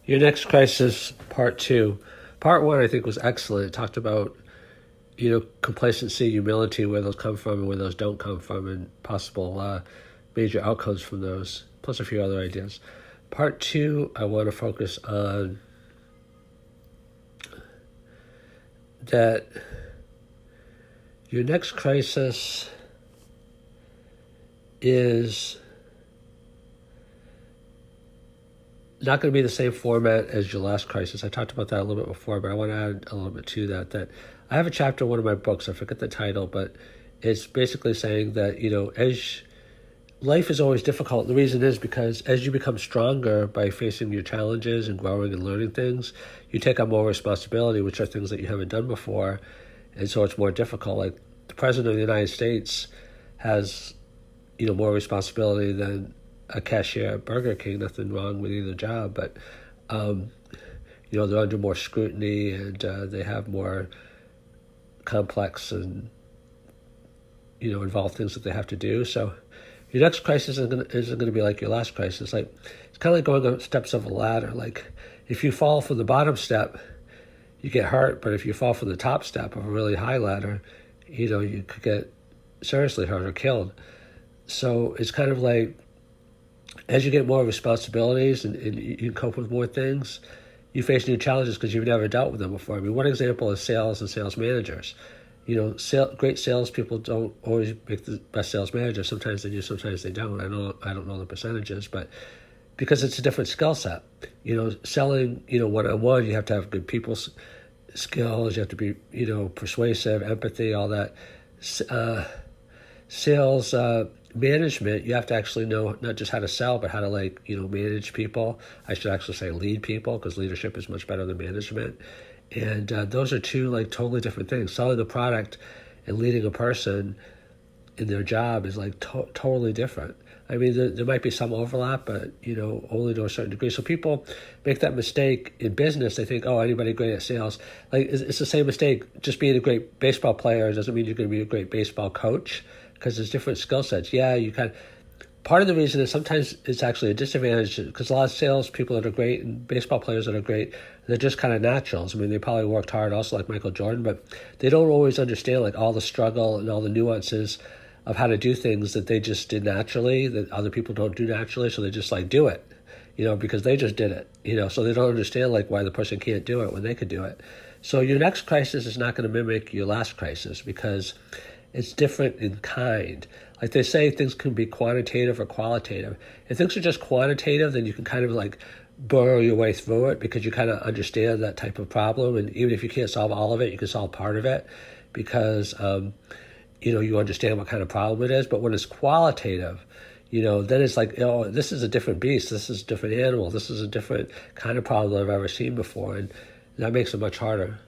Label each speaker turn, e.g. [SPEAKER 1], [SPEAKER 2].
[SPEAKER 1] Your next crisis, part two. Part one, I think, was excellent. It talked about, complacency, humility, where those come from and where those don't come from, and possible major outcomes from those, plus a few other ideas. Part two, I want to focus on that your next crisis is not going to be the same format as your last crisis. I talked about that a little bit before, but I want to add a little bit to that. That I have a chapter in one of my books, I forget the title, but it's basically saying that, as life is always difficult. The reason is because as you become stronger by facing your challenges and growing and learning things, you take on more responsibility, which are things that you haven't done before. And so it's more difficult. Like the President of the United States has, more responsibility than a cashier at Burger King. Nothing wrong with either job, but they're under more scrutiny, and they have more complex and involved things that they have to do. So your next crisis isn't going to be like your last crisis. Like it's kind of like going up steps of a ladder. Like if you fall from the bottom step, you get hurt, but if you fall from the top step of a really high ladder, you could get seriously hurt or killed. So it's kind of like, as you get more responsibilities and you can cope with more things, you face new challenges because you've never dealt with them before. I mean, one example is sales and sales managers. Great salespeople don't always make the best sales managers. Sometimes they do, sometimes they don't. I don't know the percentages, but because it's a different skill set. Selling, one-on-one, you have to have good people skills. You have to be, persuasive, empathy, all that. Sales management, you have to actually know not just how to sell, but how to manage people. I should actually say lead people, because leadership is much better than management. And those are two totally different things. Selling the product and leading a person in their job is totally different. I mean, there might be some overlap, but only to a certain degree. So people make that mistake in business. They think, oh, anybody great at sales. It's the same mistake. Just being a great baseball player doesn't mean you're going to be a great baseball coach, because there's different skill sets. Yeah, you can. Part of the reason is sometimes it's actually a disadvantage, because a lot of sales people that are great and baseball players that are great, they're just kind of naturals. I mean, they probably worked hard also like Michael Jordan, but they don't always understand all the struggle and all the nuances of how to do things that they just did naturally, that other people don't do naturally. So they just do it, because they just did it, so they don't understand why the person can't do it when they could do it. So your next crisis is not going to mimic your last crisis, because it's different in kind. Like they say, things can be quantitative or qualitative. If things are just quantitative, then you can kind of burrow your way through it, because you kind of understand that type of problem. And even if you can't solve all of it, you can solve part of it, because you understand what kind of problem it is. But when it's qualitative, then it's this is a different beast. This is a different animal. This is a different kind of problem I've ever seen before. And that makes it much harder.